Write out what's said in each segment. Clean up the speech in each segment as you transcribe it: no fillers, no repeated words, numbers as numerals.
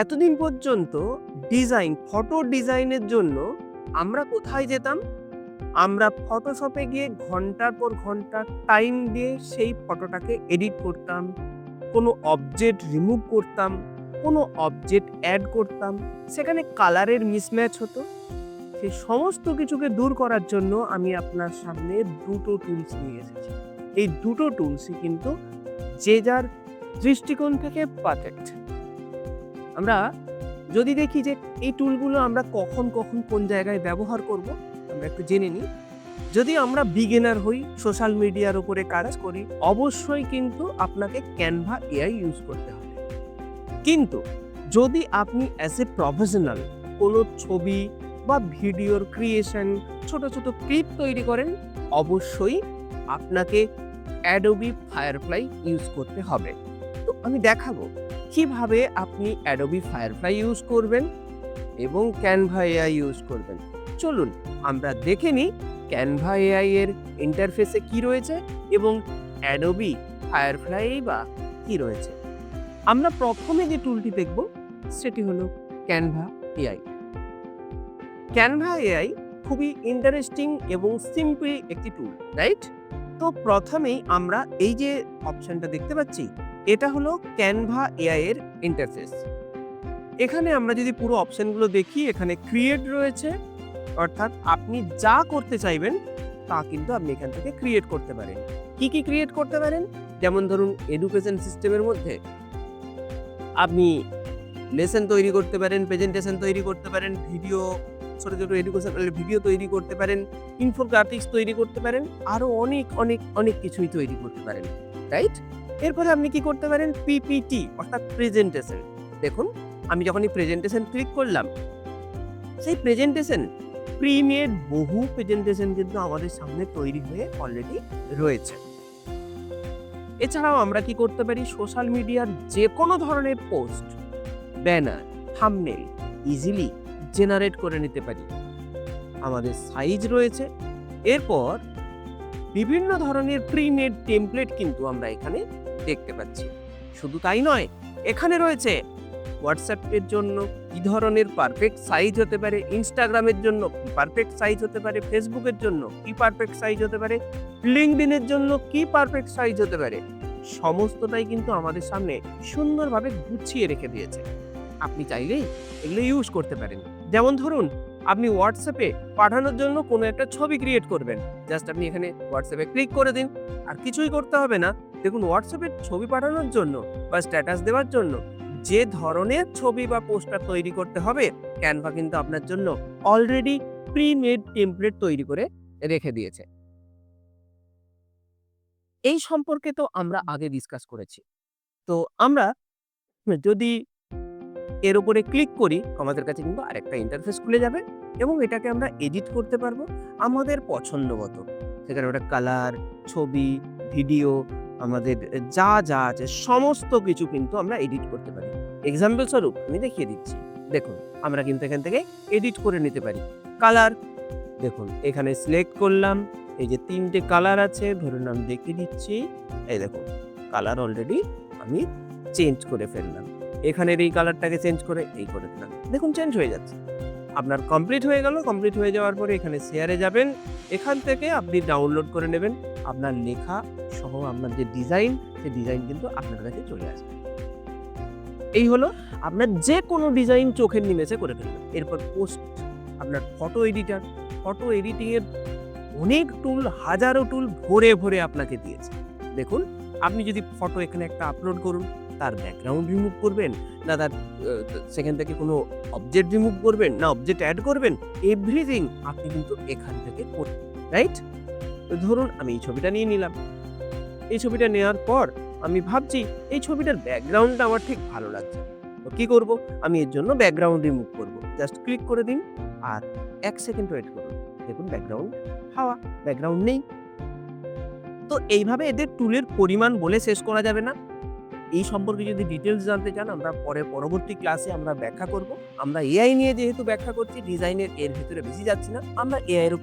এতদিন পর্যন্ত ফটো ডিজাইনের জন্য আমরা কোথায় যেতাম? আমরা ফটোশপে গিয়ে ঘন্টার পর ঘন্টা টাইম দিয়ে সেই ফটোটাকে এডিট করতাম, কোনো অবজেক্ট রিমুভ করতাম, কোনো অবজেক্ট অ্যাড করতাম, সেখানে কালারের মিসম্যাচ হতো। সেই সমস্ত কিছুকে দূর করার জন্য আমি আপনার সামনে দুটো টুলস নিয়ে এসেছি। এই দুটো টুলসই কিন্তু যে যার দৃষ্টিকোণ থেকে পারফেক্ট। আমরা যদি দেখি যে এই টুলগুলো আমরা কখন কোন জায়গায় ব্যবহার করব, আমরা একটু জেনে নিই। যদি আমরা বিগিনার হই, সোশ্যাল মিডিয়ার উপরে কাজ করি, অবশ্যই কিন্তু আপনাকে ক্যানভা এআই ইউজ করতে হবে। কিন্তু যদি আপনি অ্যাজ এ প্রফেশনাল কোনো ছবি বা ভিডিওর ক্রিয়েশন, ছোট ক্লিপ তৈরি করেন, অবশ্যই আপনাকে অ্যাডোবি ফায়ারফ্লাই ইউজ করতে হবে। তো আমি দেখাবো কিভাবে আপনি অ্যাডোবি ফায়ারফ্লাই ইউজ করবেন এবং ক্যানভা এআই ইউজ করবেন। চলুন আমরা দেখে নিই ক্যানভা এআই এর ইন্টারফেসে কি রয়েছে এবং অ্যাডোবি ফায়ারফ্লাই বা কি রয়েছে। আমরা প্রথমে যে টুলটি দেখব সেটি হলো ক্যানভা এআই। ক্যানভা এআই খুবই ইন্টারেস্টিং এবং সিম্পল একটি টুল, রাইট? তো প্রথমেই আমরা এই যে অপশনটা দেখতে পাচ্ছি, এটা হলো ক্যানভা এআই এর ইন্টারফেস। এখানে আমরা যদি পুরো অপশনগুলো দেখি, এখানে ক্রিয়েট রয়েছে, অর্থাৎ আপনি যা করতে চাইবেন তা কিন্তু আপনি এখান থেকে ক্রিয়েট করতে পারেন। কি ক্রিয়েট করতে পারেন? যেমন ধরুন এডুকেশন সিস্টেমের মধ্যে আপনি লেসন তৈরি করতে পারেন, প্রেজেন্টেশন তৈরি করতে পারেন, ছোট এডুকেশনাল ভিডিও তৈরি করতে পারেন, ইনফোগ্রাফিক্স তৈরি করতে পারেন, আরো অনেক কিছুই তৈরি করতে পারেন, রাইট? এরপরে আপনি কি করতে পারেন? পিপিটি অর্থাৎ প্রেজেন্টেশন। দেখুন, আমি যখন এই প্রেজেন্টেশন ক্লিক করলাম, সেই প্রেজেন্টেশন প্রিমেড বহু প্রেজেন্টেশন কিন্তু আমাদের সামনে তৈরি হয়ে অলরেডি রয়েছে। এছাড়াও আমরা কি করতে পারি? সোশ্যাল মিডিয়ার যে কোনো ধরনের post, banner, thumbnail easily generate করে নিতে পারি। আমাদের সাইজ রয়েছে। এরপর বিভিন্ন ধরনের প্রিমেড টেমপ্লেট কিন্তু আমরা এখানে দেখতে পাচ্ছি। শুধু তাই নয়, এখানে রয়েছে হোয়াটসঅ্যাপের জন্য কি ধরনের পারফেক্ট সাইজ হতে পারে, ইনস্টাগ্রামের জন্য কি পারফেক্ট সাইজ হতে পারে, ফেসবুকের জন্য কি পারফেক্ট সাইজ হতে পারে, লিঙ্কডইনের জন্য কি পারফেক্ট সাইজ হতে পারে, সমস্তটাই কিন্তু আমাদের সামনে সুন্দরভাবে গুছিয়ে রেখে দিয়েছে। আপনি চাইলেই এগুলো ইউজ করতে পারেন। যেমন ধরুন, আপনি হোয়াটসঅ্যাপে পাঠানোর জন্য কোনো একটা ছবি ক্রিয়েট করবেন, জাস্ট আপনি এখানে হোয়াটসঅ্যাপে ক্লিক করে দিন, আর কিছুই করতে হবে না। দেখুন, হোয়াটসঅ্যাপে ছবি পাঠানোর জন্য বা স্ট্যাটাস দেওয়ার জন্য যে ধরনের ছবি বা পোস্টার তৈরি করতে হবে, ক্যানভা কিন্তু আপনার জন্য অলরেডি প্রিমেড টেমপ্লেট তৈরি করে রেখে দিয়েছে। এই সম্পর্কে তো আমরা আগে ডিসকাস করেছি। তো আমরা যদি এর উপরে ক্লিক করি, আমাদের কাছে কিন্তু আরেকটা ইন্টারফেস খুলে যাবে এবং এটাকে আমরা এডিট করতে পারবো আমাদের পছন্দ মতো। সেখানে ওটা কালার, ছবি, ভিডিও, আমাদের যা আছে সমস্ত কিছু কিন্তু আমরা এডিট করতে পারি। এক্সাম্পল স্বরূপ আমি দেখিয়ে দিচ্ছি। দেখুন, আমরা কিন্তু এখান থেকে এডিট করে নিতে পারি। কালার, দেখুন এখানে সিলেক্ট করলাম, এই যে 3টে কালার আছে, ধরুন আমি দেখিয়ে দিচ্ছি। এই দেখুন, কালার অলরেডি আমি চেঞ্জ করে ফেললাম। এখানের এই কালারটাকে চেঞ্জ করে এই করে দিলাম। দেখুন, চেঞ্জ হয়ে যাচ্ছে। আপনার কমপ্লিট হয়ে গেল। কমপ্লিট হয়ে যাওয়ার পরে এখানে শেয়ারে যাবেন। এখান থেকে আপনি ডাউনলোড করে নেবেন। আপনার লেখা সহ আপনার যে ডিজাইন, সেই ডিজাইন কিন্তু আপনার কাছে চলে আসবে। এই হলো আপনার যে কোনো ডিজাইন চোখের নিমেষে করে ফেলবেন। এরপর পোস্ট, আপনার ফটো এডিটার, ফটো এডিটিং এর অনেক টুল, হাজারো টুল ভরে আপনাকে দিয়েছে। দেখুন, আপনি যদি ফটো এখানে একটা আপলোড করুন, তার ব্যাকগ্রাউন্ড রিমুভ করবেন, না তার সেখান থেকে কোনো অবজেক্ট রিমুভ করবেন, না অবজেক্ট অ্যাড করবেন, এভরিথিং আপনি কিন্তু এখান থেকে করবেন, রাইট? ধরুন আমি এই ছবিটা নিয়ে নিলাম। এই ছবিটা নেওয়ার পর আমি ভাবছি এই ছবিটার ব্যাকগ্রাউন্ডটা আমার ঠিক ভালো লাগছে। তো কি করব? আমি এর জন্য ব্যাকগ্রাউন্ড রিমুভ করব। জাস্ট ক্লিক করে দিন আর 1 সেকেন্ড ওয়েট করুন। দেখুন, ব্যাকগ্রাউন্ড হাওয়া, ব্যাকগ্রাউন্ড নেই। তো এইভাবে এদের টুলের পরিমাণ বলে শেষ করা যাবে না। এই সম্পর্কে যদি ডিটেইলস জানতে চান, আমরা পরবর্তী ক্লাসে আমরা ব্যাখ্যা করব। আমরা এআই নিয়ে যেহেতু ব্যাখ্যা করছি, ডিজাইনের এর ভিতরে বেশি যাচ্ছি না, আমরা এআই এর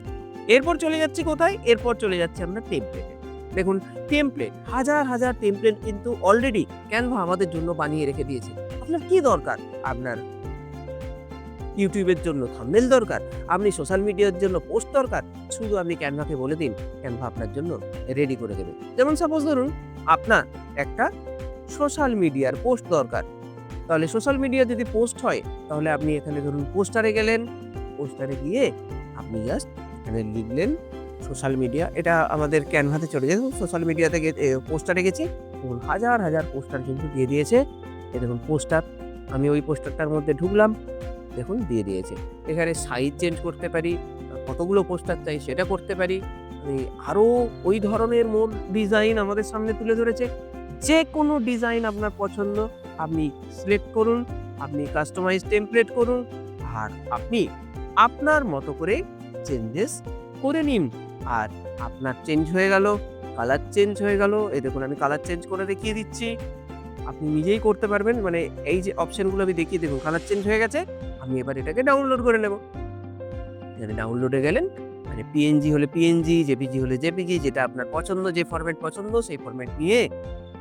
এরপর চলে যাচ্ছি কোথায়? এরপর চলে যাচ্ছি আমরা টেমপ্লেটে। দেখুন, টেমপ্লেট, হাজার টেমপ্লেট কিন্তু অলরেডি ক্যানভা আমাদের জন্য বানিয়ে রেখে দিয়েছে। আপনার কি দরকার? আপনার ইউটিউবের জন্য থাম্বনেল দরকার, আপনি সোশ্যাল মিডিয়ার জন্য পোস্ট দরকার, শুধু আপনি ক্যানভাকে বলে দিন, ক্যানভা আপনার জন্য রেডি করে দেবে। যেমন সাপোজ ধরুন আপনার একটা সোশ্যাল মিডিয়ার পোস্ট দরকার, তাহলে সোশ্যাল মিডিয়া যদি পোস্ট হয় তাহলে আপনি এখানে ধরুন পোস্টারে গেলেন, পোস্টারে গিয়ে আপনি জাস্ট এখানে লিখলেন সোশ্যাল মিডিয়া, এটা আমাদের ক্যানভাতে চলে যাবে। সোশ্যাল মিডিয়াতে পোস্টারে গেছি, দেখুন হাজার হাজার পোস্টার কিন্তু দিয়ে দিয়েছে। এই দেখুন পোস্টার, আমি ওই পোস্টারটার মধ্যে ঢুকলাম, দেখুন দিয়ে দিয়েছে। এখানে সাইজ চেঞ্জ করতে পারি, কতগুলো পোস্টার চাই সেটা করতে পারি। আমি আরও ওই ধরনের মোর ডিজাইন আমাদের সামনে তুলে ধরেছে। যে কোনো ডিজাইন আপনার পছন্দ আপনি সিলেক্ট করুন, আপনি কাস্টমাইজ টেমপ্লেট করুন, আর আপনি আপনার মতো করে চেঞ্জেস করে নিন। আর আপনার চেঞ্জ হয়ে গেল, কালার চেঞ্জ হয়ে গেল। এই দেখুন আমি কালার চেঞ্জ করে দেখিয়ে দিচ্ছি, আপনি নিজেই করতে পারবেন। মানে এই যে অপশনগুলো আমি দেখিয়ে, দেখুন কালার চেঞ্জ হয়ে গেছে। আমি এবার এটাকে ডাউনলোড করে নেব। এখানে ডাউনলোডে গেলেন, মানে পিএনজি হলে পিএনজি, জেপিজি হলে জেপিজি, যেটা আপনার পছন্দ, যে ফরম্যাট পছন্দ সেই ফরম্যাট নিয়ে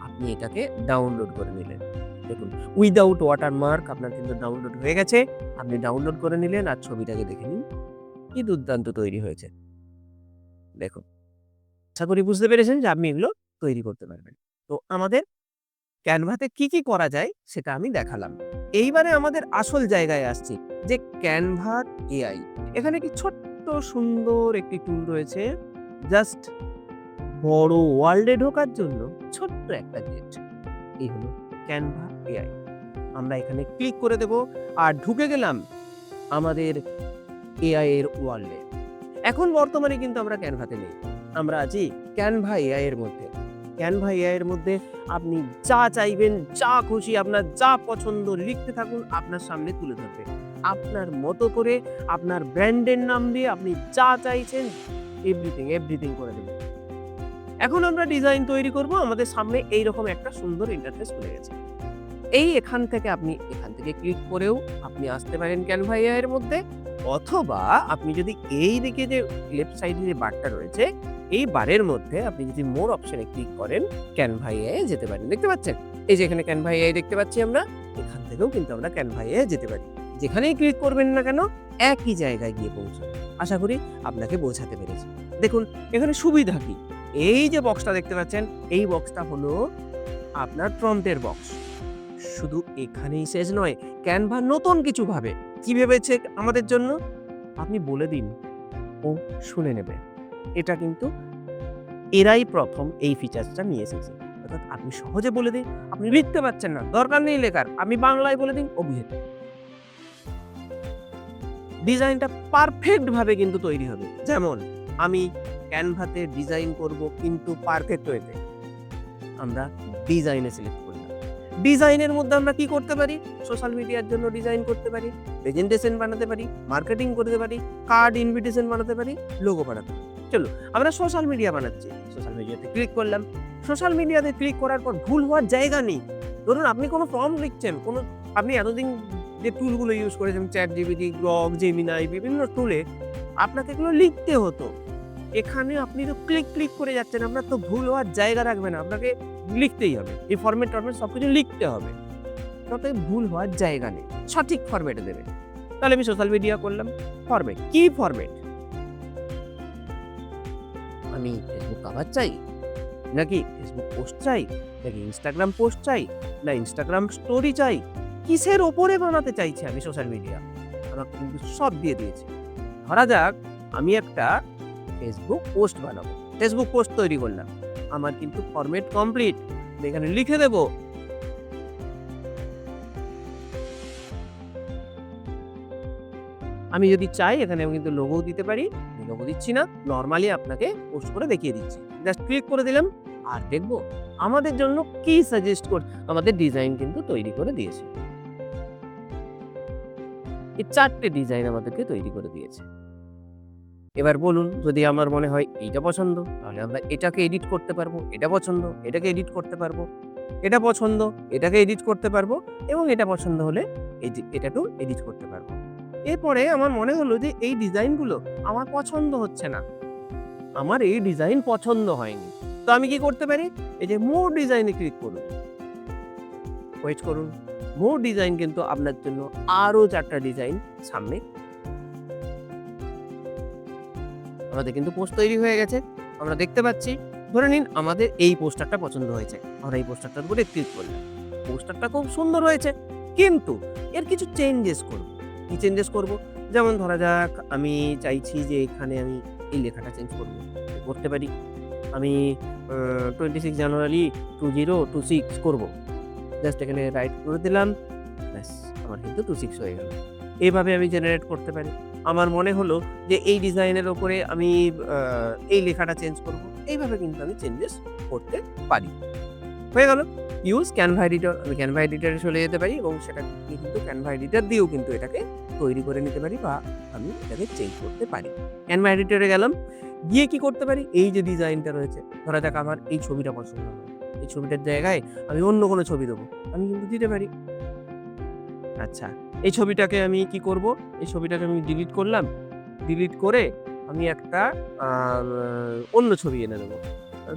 আপনি এটাকে ডাউনলোড করে নিলেন। দেখুন উইদাউট ওয়াটারমার্ক আপনার কিন্তু ডাউনলোড হয়ে গেছে। আপনি ডাউনলোড করে নিলেন আর ছবিটাকে দেখে নিন, কি দুর্দান্ত তৈরি হয়েছে। দেখুন, আশা করি বুঝতে পেরেছেন যে আপনি এগুলো তৈরি করতে পারবেন। তো আমাদের ক্যানভাতে কি করা যায় সেটা আমি দেখালাম। এইবারে আমাদের আসল জায়গায় আসছি, যে ক্যানভার এআই। এখানে কি ছোট্ট সুন্দর একটি টুল রয়েছে, জাস্ট বড় ওয়ার্ল্ডে ঢোকার জন্য ছোট্ট একটা গেট। এই হলো ক্যানভা এআই। আমরা এখানে ক্লিক করে দেব আর ঢুকে গেলাম আমাদের এআই এর ওয়ার্ল্ডে। এখন বর্তমানে কিন্তু আমরা ক্যানভাতে নেই, আমরা আছি ক্যানভা এআই এর মধ্যে। ক্যানভা এআই এর মধ্যে আপনি যা চাইবেন, যা খুশি, আপনার যা পছন্দ লিখতে থাকুন, আপনার সামনে তুলে ধরবে আপনার মতো করে, আপনার ব্র্যান্ডের নাম দিয়ে আপনি যা চাইছেন এভরিথিং করে দেবে। এখন আমরা ডিজাইন তৈরি করব, আমাদের সামনে এইরকম একটা সুন্দর ইন্টারফেস খুলে গেছে। এখান থেকে ক্লিক করেও আপনি আসতে পারেন ক্যানভা এআই এর মধ্যে, অথবা আপনি যদি এই দিকে যে লেফট সাইডে যে বারটা রয়েছে, এই বারের মধ্যে আপনি যদি মোর অপশনে ক্লিক করেন ক্যানভা এআই এ যেতে পারেন। দেখতে পাচ্ছেন এই যে এখানে ক্যানভা এআই দেখতে পাচ্ছি আমরা, এখান থেকেও কিন্তু আমরা ক্যানভা এআই যেতে পারি। যেখানেই ক্লিক করবেন না কেন একই জায়গায় গিয়ে পৌঁছাবে। আশা করি আপনাকে বোঝাতে পেরেছি। দেখুন এখানে সুবিধা কি, এই যে বক্সটা দেখতে পাচ্ছেন, এই বক্সটা হলো আপনার প্রম্পটের বক্স। শুধু এখানেই শেষ নয়, ক্যানভা নতুন কিছু ভাবে। কি ভেবেছে আমাদের জন্য আপনি বলে দিন, ও শুনে নেবে। এটা কিন্তু এরাই প্রথম এই ফিচারসটা নিয়ে এসেছে। অর্থাৎ আপনি সহজে বলে দিন, আপনি লিখতে পারছেন না, দরকার নেই লেখার, আপনি বাংলায় বলে দিন, ও বুঝে নেবে। ডিজাইনটা পারফেক্ট ভাবে কিন্তু তৈরি হবে। যেমন আমি ক্যানভাতে ডিজাইন করব কিন্তু পারফেক্ট ওয়েতে, আমরা ডিজাইনে সিলেক্ট করলাম। ডিজাইনের মধ্যে আমরা কি করতে পারি, সোশ্যাল মিডিয়ার জন্য ডিজাইন করতে পারি, প্রেজেন্টেশন বানাতে পারি, মার্কেটিং করতে পারি, কার্ড ইনভিটেশন বানাতে পারি, লোগো বানাতে পারি। চলো আমরা সোশ্যাল মিডিয়া বানাচ্ছি, সোশ্যাল মিডিয়াতে ক্লিক করলাম। সোশ্যাল মিডিয়াতে ক্লিক করার পর ভুল হওয়ার জায়গা নেই। ধরুন আপনি কোনো ফর্ম লিখছেন, আপনি এতদিন যে টুলগুলো ইউজ করেছেন, চ্যাটজিপিটি, গ্রক, জেমিনাই, বিভিন্ন টুলে আপনাকে এগুলো লিখতে হতো। এখানে আপনি তো ক্লিক করে যাচ্ছেন, আপনার তো ভুল হওয়ার জায়গা রাখবে না, আপনাকে লিখতেই হবে। এই ফরম্যাট সবকিছু লিখতে হবে, তাতে ভুল হওয়ার জায়গা নেই, সঠিক ফরম্যাটে দেবে। তাহলে আমি সোশ্যাল মিডিয়া করলাম, ফরম্যাট কি ফরম্যাট, আমি ফেসবুক কভার চাই, নাকি ফেসবুক পোস্ট চাই, নাকি ইনস্টাগ্রাম পোস্ট চাই, না ইনস্টাগ্রাম স্টোরি চাই, কিসের ওপরে বানাতে চাইছি আমি সোশ্যাল মিডিয়া, আমাকে কিন্তু সব দিয়ে দিয়েছে। ধরা যাক আমি একটা ফেসবুক পোস্ট বানাবো, ফেসবুক পোস্ট তৈরি করলাম, আমার কিন্তু ফরম্যাট কমপ্লিট। এখানে লিখে দেব আমি যদি চাই, এখানে আমি কিন্তু লোগো দিতে পারি, আমি লোগো দিচ্ছি না, নর্মালি আপনাকে পোস্ট করে দেখিয়ে দিচ্ছি। জাস্ট ক্লিক করে দিলাম আর দেখবো আমাদের জন্য কি সাজেস্ট করে আমাদের ডিজাইন কিন্তু তৈরি করে দিয়েছে। এই 4টে ডিজাইন আমাদেরকে তৈরি করে দিয়েছে। এবার বলুন, যদি আমার মনে হয় এইটা পছন্দ, তাহলে আমরা এটাকে এডিট করতে পারবো, এটা পছন্দ এটাকে এডিট করতে পারবো, এটা পছন্দ এটাকে এডিট করতে পারবো, এবং এটা পছন্দ হলে এটাকেও এডিট করতে পারবো। এরপরে আমার মনে হলো যে এই ডিজাইনগুলো আমার পছন্দ হচ্ছে না, আমার এই ডিজাইন পছন্দ হয়নি, তো আমি কি করতে পারি, এই যে মোর ডিজাইনে ক্লিক করুন, ওয়েট করুন, মোর ডিজাইন কিন্তু আপনার জন্য আরো 4টা ডিজাইন সামনে। আমাদের কিন্তু পোস্ট তৈরি হয়ে গেছে। আমরা দেখতে পাচ্ছি, ধরে নিন আমাদের এই পোস্টারটা পছন্দ হয়েছে। আমরা এই পোস্টারটার উপরে ক্লিক করলাম। পোস্টারটা খুব সুন্দর হয়েছে। কিন্তু এর কিছু চেঞ্জেস করব। কি চেঞ্জেস করব? যেমন ধরা যাক আমি চাইছি যে এখানে আমি এই লেখাটা চেঞ্জ করব। করতে পারি। আমি 26 জানুয়ারি 2026 করব। জাস্ট এখানে রাইট করে দিলাম। ব্যাস আমার কিন্তু 26 হয়ে গেল। এভাবে আমি জেনারেট করতে পারি। আমার মনে হলো যে এই ডিজাইনের উপরে আমি এই লেখাটা চেঞ্জ করব। এইভাবে কিন্তু আমি চেঞ্জেস করতে পারি। হয়ে গেল। Use Canva editor. আমি ক্যানভা এডিটরে চলে যেতে পারি এবং সেটা কিন্তু ক্যানভা এডিটর দিয়েও কিন্তু এটাকে তৈরি করে নিতে পারি বা আমি এটাকে চেঞ্জ করতে পারি। ক্যানভা এডিটরে গেলাম। গিয়ে কি করতে পারি? এই যে ডিজাইনটা রয়েছে, ধরা যাক আমার এই ছবিটা পছন্দ হলো। এই ছবিটার জায়গায় আমি অন্য কোনো ছবি দেবো। আমি কিন্তু দিতে পারি। আচ্ছা, এই ছবিটাকে আমি কি করব? এই ছবিটাকে আমি ডিলিট করলাম। ডিলিট করে আমি একটা অন্য ছবি এনে দেবো।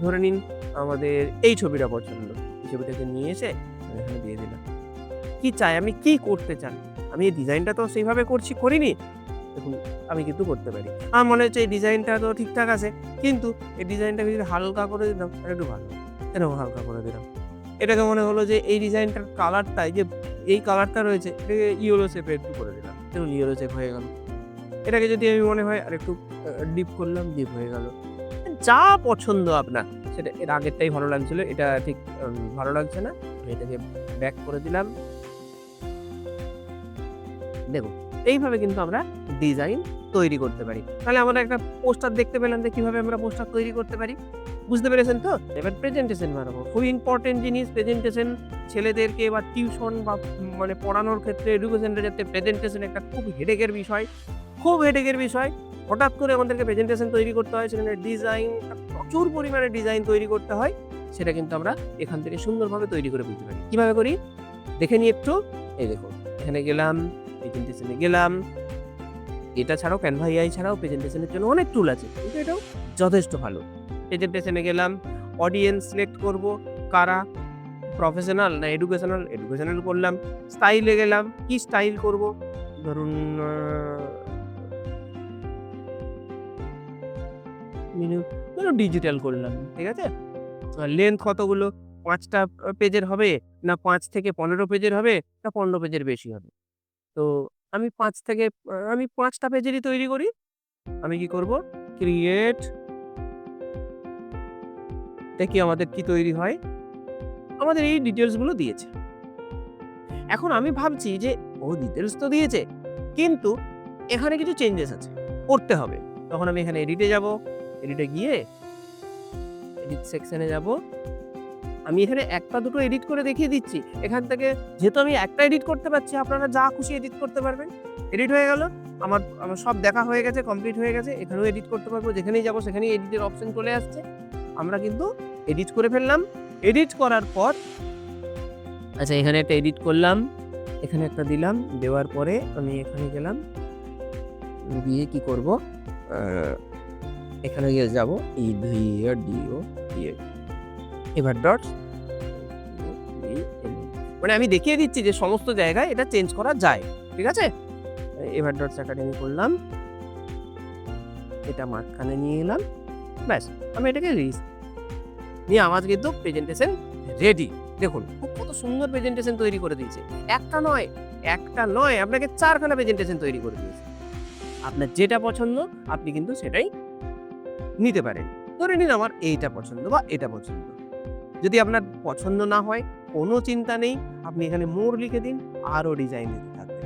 ধরে নিন আমাদের এই ছবিটা পছন্দ। এই ছবিটাকে নিয়ে এসে আমি এখানে দিয়ে দিলাম। কি চাই? আপনি কি করতে চান? আমি এই ডিজাইনটা তো সেইভাবে করিনি। দেখুন আমি কিন্তু করতে পারি। আমার মনে হচ্ছে এই ডিজাইনটা তো ঠিকঠাক আছে। কিন্তু এই ডিজাইনটাকে যদি হালকা করে দিতাম তাহলে একটু ভালো হতো। এরকম হালকা করে দিলাম। এটাকে মনে হলো যে এই ডিজাইনটার কালারটা, এই যে এই কালারটা রয়েছে, এটাকে ইয়েলো শেপে একটু করে দিলাম। দেখুন ইয়েলো শেপ হয়ে গেল। এটাকে যদি আমি মনে হয় আরেকটু ডিপ করলাম, ডিপ হয়ে গেল। যা পছন্দ আপনার, সেটা এর আগেরটাই ভালো লাগছিল। এটা ঠিক ভালো লাগছে না। আমি এটাকে ব্যাক করে দিলাম। দেখুন এইভাবে কিন্তু আমরা ডিজাইন তৈরি করতে পারি। তাহলে আমরা একটা পোস্টার দেখতে পেলাম যে কিভাবে আমরা পোস্টার তৈরি করতে পারি। বুঝতে পেরেছেন তো? এবার প্রেজেন্টেশন বানাবো। খুব ইম্পর্টেন্ট জিনিস প্রেজেন্টেশন। ছেলেদেরকে বা টিউশন বা মানে পড়ানোর ক্ষেত্রে এডুকেশনের ক্ষেত্রে প্রেজেন্টেশন একটা খুব হেডেকের বিষয়। খুব হেডেকের বিষয়। হঠাৎ করে আমাদেরকে প্রেজেন্টেশন তৈরি করতে হয়, সেখানে ডিজাইন, প্রচুর পরিমাণে ডিজাইন তৈরি করতে হয়। সেটা কিন্তু আমরা এখান থেকে সুন্দরভাবে তৈরি করে ফেলতে পারি। কিভাবে করি? দেখে নিই একটু। এই দেখুন, এখানে গেলাম, প্রেজেন্টেশনে গেলাম। এটা ছাড়াও ক্যানভা এআই ছাড়াও প্রেজেন্টেশনের জন্য অনেক টুল আছে। কিন্তু এটাও যথেষ্ট ভালো। প্রেজেন্টেশনে গেলাম, অডিয়েন্স সিলেক্ট করব। কারা? প্রফেশনাল না এডুকেশনাল? এডুকেশনাল করলাম। স্টাইলে গেলাম। কি স্টাইল করব? ধরুন ডিজিটাল করলাম। ঠিক আছে? লেন্থ কতগুলো? 5টা পেজের হবে না 5 থেকে 15 পেজের হবে না 15 পেজের বেশি হবে? তো আমি 5টা পেজেরই তৈরি করি। আমি কি করব? ক্রিয়েট, দেখি আমাদের কি তৈরি হয়। আমাদের এই ডিটেইলস গুলো দিয়েছে। এখন আমি ভাবছি যে ডিটেইলস তো দিয়েছে, কিন্তু এখানে কিছু চেঞ্জেস আছে, করতে হবে। তখন আমি এখানে এডিটে যাব। এডিটে গিয়ে এডিট সেকশনে যাব। আমি এখানে একটা দুটো এডিট করে দেখিয়ে দিচ্ছি। এখান থেকে যেহেতু আমি একটা এডিট করতে পারছি, আপনারা যা খুশি এডিট করতে পারবেন। এডিট হয়ে গেল। আমার সব দেখা হয়ে গেছে, কমপ্লিট হয়ে গেছে। এখানেও এডিট করতে পারবো। যেখানেই যাব সেখানেই এডিটের অপশন চলে আসছে। আমরা কিন্তু এডিট করে ফেললাম। এডিট করার পর আচ্ছা এখানে একটা এডিট করলাম। এখানে একটা দিলাম। দেওয়ার পরে আমি এখানে গেলাম। গিয়ে কি করব? এখানে গিয়ে যাব। এবার ডট মানে আমি দেখিয়ে দিচ্ছি যে সমস্ত জায়গায় এটা চেঞ্জ করা যায়। ঠিক আছে? এবার ডটস একাডেমি করলাম। এটা মাঝখানে নিয়ে এলাম। ব্যাস আমি এটাকে নিয়ে আমার কিন্তু প্রেজেন্টেশন রেডি। দেখুন কত সুন্দর প্রেজেন্টেশন তৈরি করে দিয়েছে। একটা নয় আপনাকে 4খানা প্রেজেন্টেশন তৈরি করে দিয়েছে। আপনার যেটা পছন্দ আপনি কিন্তু সেটাই নিতে পারেন। ধরে নিন আমার এইটা পছন্দ বা এটা পছন্দ। যদি আপনার পছন্দ না হয় কোনো চিন্তা নেই, আপনি এখানে মোর লিখে দিন, আরও ডিজাইন দিতে থাকবে।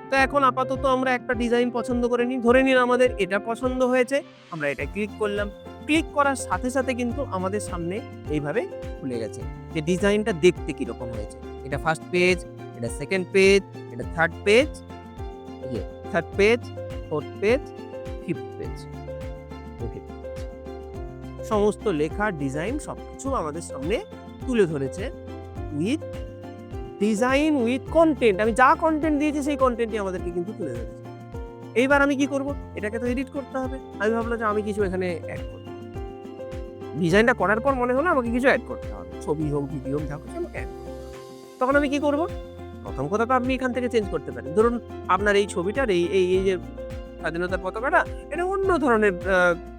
তো এখন আপাতত আমরা একটা ডিজাইন পছন্দ করে নিই। ধরে নিন আমাদের এটা পছন্দ হয়েছে, আমরা এটা ক্লিক করলাম। ক্লিক করার সাথে সাথে কিন্তু আমাদের সামনে এইভাবে খুলে গেছে যে ডিজাইনটা দেখতে কিরকম হয়েছে। এটা ফার্স্ট পেজ, এটা সেকেন্ড পেজ, এটা third page, fourth page, fifth page. সমস্ত লেখা, ডিজাইন সবকিছু আমাদের সামনে তুলে ধরেছে উইথ ডিজাইন, উইথ কন্টেন্ট। আমি যা কন্টেন্ট দিয়েছি সেই কন্টেন্টই আমাদেরকে কিন্তু তুলে ধরেছে। এইবার আমি কি করব? এটাকে তো এডিট করতে হবে। আমি ভাবলাম যে আমি কিছু এখানে অ্যাড করব। ডিজাইনটা করার পর মনে হলো আমাকে কিছু অ্যাড করতে হবে। ছবি হোক, ভিডিও হোক, যা কিছু আমাকে অ্যাড করতে হবে। তখন আমি কি করব? প্রথম কথা তো আপনি এখান থেকে চেঞ্জ করতে পারেন। ধরুন আপনার এই ছবিটার এই যে স্বাধীনতার পতাকাটা, এটা অন্য ধরনের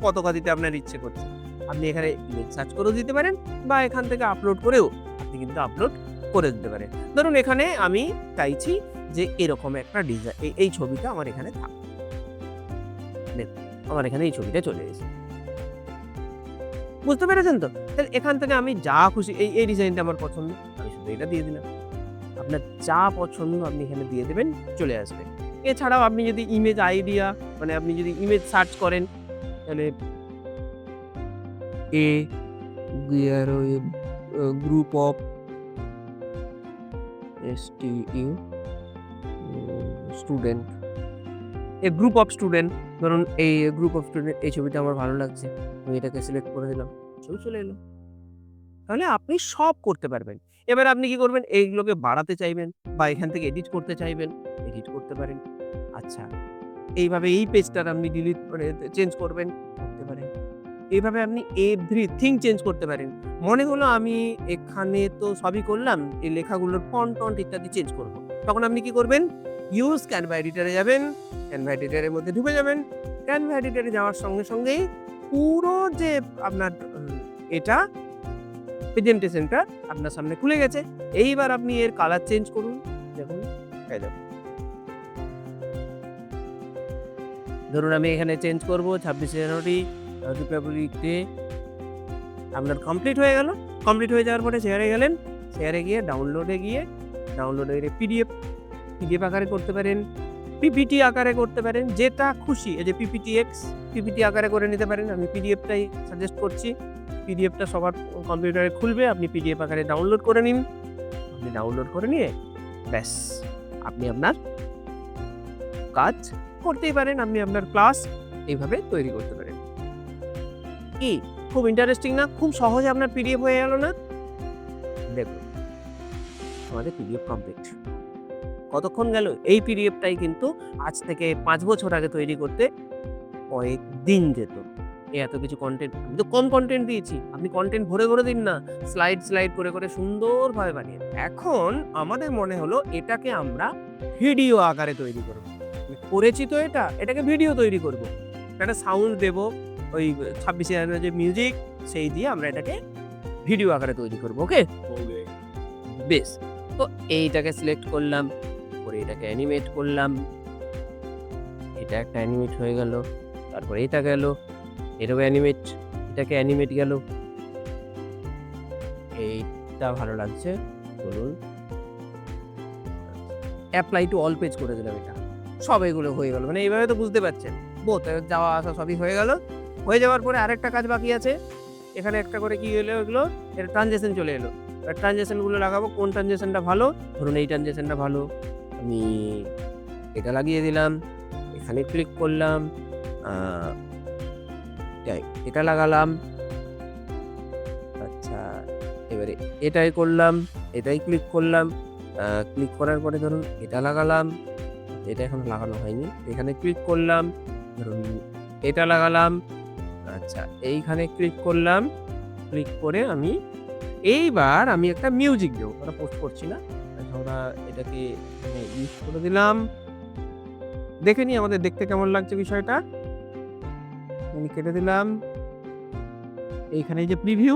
পতাকা দিতে আপনার ইচ্ছে করছে। আপনি এখানে ইমেজ সার্চ করেও দিতে পারেন বা এখান থেকে আপলোড করেও আপনি কিন্তু আপলোড করে দিতে পারেন। ধরুন এখানে আমি চাইছি যে এরকম একটা এই ছবিটা আমার এখানে থাক। দেখুন আমার এখানে এই ছবিটা চলে এসেছে। বুঝতে পেরেছেন তো? তাহলে এখান থেকে আমি যা খুশি এই ডিজাইনটা আমার পছন্দ, আমি শুধু এটা দিয়ে দিলাম। আপনার যা পছন্দ আপনি এখানে দিয়ে দেবেন, চলে আসবে। এছাড়াও আপনি যদি ইমেজ আইডিয়া মানে আপনি যদি ইমেজ সার্চ করেন তাহলে group of student group of student, ধরুন এই গ্রুপ অফ স্টুডেন্ট এই ছবিটা আমার ভালো লাগছে, আমি এটাকে সিলেক্ট করে দিলাম, ছবি চলে এলো। তাহলে আপনি সব করতে পারবেন। এবার আপনি কি করবেন? এইগুলোকে বাড়াতে চাইবেন বা এখান থেকে এডিট করতে চাইবেন, এডিট করতে পারেন। আচ্ছা, এইভাবে এই পেজটার আপনি ডিলিট মানে চেঞ্জ করবেন, করতে পারেন। এইভাবে আপনি এভরিথিং চেঞ্জ করতে পারেন। মনে হলো আমি এখানে তো সবই করলাম, এই লেখাগুলোর ফন্ট ইত্যাদি চেঞ্জ করব। তখন আপনি কি করবেন? ইউজ ক্যানভা এডিটরে যাবেন, ক্যানভা এডিটরের মধ্যে ঢুকে যাবেন। ক্যানভা এডিটরে যাওয়ার সঙ্গেই পুরো যে আপনার এটা প্রেজেন্টেশনটা আপনার সামনে খুলে গেছে। এইবার আপনি এর কালার চেঞ্জ করুন। দেখুন, এই দেখুন। ধরুন আমি এখানে চেঞ্জ করব 26 জানুয়ারি রিপাবলিক ডে। আপনার কমপ্লিট হয়ে গেল। কমপ্লিট হয়ে যাওয়ার পরে শেয়ারে গেলেন। শেয়ারে গিয়ে ডাউনলোডে পিডিএফ আকারে করতে পারেন, পিপিটি আকারে করতে পারেন, যেটা খুশি। এই যে পিপিটি আকারে করে নিতে পারেন। আমি পিডিএফটাই সাজেস্ট করছি। পিডিএফটা সবার কম্পিউটারে খুলবে, আপনি পিডিএফ আকারে ডাউনলোড করে নিন। আপনি ডাউনলোড করে নিয়ে ব্যাস আপনি আপনার কাজ করতেই পারেন। আপনি আপনার ক্লাস এইভাবে তৈরি করতে পারেন। কি খুব ইন্টারেস্টিং না? খুব সহজে আপনার পিডিএফ হয়ে গেল না? দেখুন আমাদের পিডিএফ কমপ্লিট। কতক্ষণ গেল? এই পিডিএফটাই কিন্তু আজ থেকে 5 বছর আগে তৈরি করতে কয়েক দিন যেত। এত কিছু কন্টেন্ট, আমি তো কম কন্টেন্ট দিয়েছি। আপনি কন্টেন্ট ভরে দিন না, স্লাইড করে সুন্দরভাবে বানিয়ে। এখন আমাদের মনে হলো এটাকে আমরা ভিডিও আকারে তৈরি করব। করেছি তো এটাকে ভিডিও তৈরি করব। একটা সাউন্ড দেব, ওই 26 জানুয়ারির যে মিউজিক সেই দিয়ে আমরা এটাকে ভিডিও আকারে তৈরি করব। ওকে? বেশ। তো এইটাকে সিলেক্ট করলাম, করে এটাকে অ্যানিমেট করলাম। এটা একটা অ্যানিমেট হয়ে গেল। তারপরে এটা গেল, এটাও অ্যানিমেট, এটাকে অ্যানিমেট গেল। এইটা ভালো লাগছে, বলুন অ্যাপ্লাই টু অল পেজ করে দিলাম। এটা সব এগুলো হয়ে গেল। মানে এইভাবে তো বুঝতে পারছেন, যাওয়া আসা সবই হয়ে গেল। হয়ে যাওয়ার পরে আরেকটা কাজ বাকি আছে। এখানে একটা করে কি হলো, এগুলো এটা ট্রানজিশন চলে এলো। ট্রানজিশনগুলো লাগাবো। কোন ট্রানজিশনটা ভালো? ধরুন এই ট্রানজিশনটা ভালো, আমি এটা লাগিয়ে দিলাম। এখানে ক্লিক করলাম, এটা লাগালাম। আচ্ছা, এবারে এটাই করলাম, এটাই ক্লিক করলাম। ক্লিক করার পরে ধরুন এটা লাগালাম, এটা এখন লাগানো হয়নি। এখানে ক্লিক করলাম, ধরুন এটা লাগালাম। আচ্ছা, এইখানে ক্লিক করলাম। ক্লিক করে এইবার আমি একটা মিউজিক দেবো। ওটা পোস্ট করছি না, আমরা এটাকে ইউজ করে দিলাম। দেখে নিই আমাদের দেখতে কেমন লাগছে বিষয়টা। আমি কেটে দিলাম। এইখানে এই যে প্রিভিউ,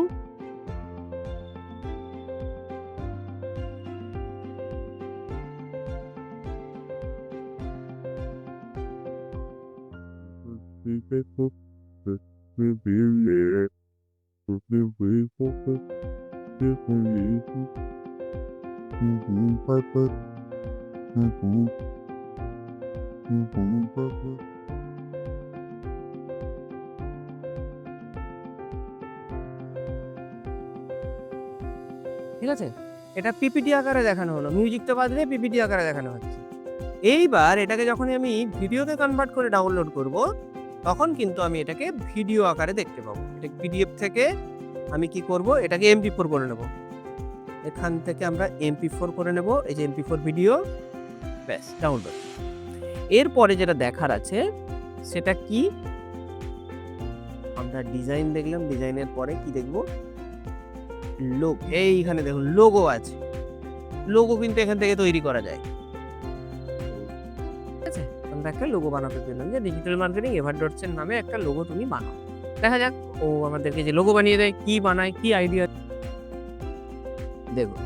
ঠিক আছে? এটা পিপিটি আকারে দেখানো হলো। মিউজিকটা বাদ দিয়ে পিপিটি আকারে দেখানো হচ্ছে। এইবার এটাকে যখনই আমি ভিডিওতে কনভার্ট করে ডাউনলোড করব, তখন কিন্তু আমি এটাকে ভিডিও আকারে দেখতে পাবো। এটা পিডিএফ থেকে আমি কি করব? এটাকে MP4 করে নেব। এখান থেকে আমরা MP4 করে নেব। এই যে MP4 ভিডিও, ব্যাস ডাউনলোড। এরপরে যেটা দেখার আছে সেটা কি? আমরা ডিজাইন দেখলাম। ডিজাইনের পরে কি দেখব? এইখানে দেখুন লোগো আছে। লোগো কিন্তু এখান থেকে তৈরি করা যায়। ঠিক আছে? আমরা একটা লোগো বানাতে দিলাম যে ডিজিটাল মার্কেটিং এভারডটস এর নামে একটা লোগো তুমি বানাও। দেখা যাক ও আমাদেরকে যে লোগো বানিয়ে দেয়, কি বানায়, কি আইডিয়া। দেখুন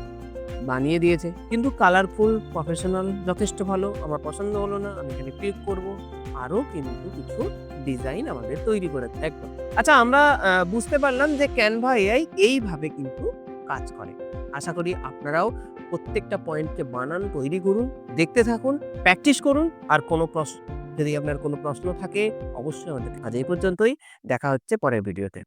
বানিয়ে দিয়েছে। কিন্তু কালারফুল, প্রফেশনাল যথেষ্ট ভালো। আমার পছন্দ হলো না। আমি এখানে ক্লিক করব। আরো কিন্তু কিছু ডিজাইন আমাদের তৈরি করে দেয়। একদম। আচ্ছা আমরা বুঝতে পারলাম যে ক্যানভা এআই এইভাবে কিন্তু কাজ করে। আশা করি আপনারাও প্রত্যেকটা পয়েন্টকে বানান, তৈরি করুন, দেখতে থাকুন, প্র্যাকটিস করুন। আর যদি আপনার কোনো প্রশ্ন থাকে অবশ্যই আমাদের আজ এই পর্যন্তই। দেখা হচ্ছে পরের ভিডিওতে।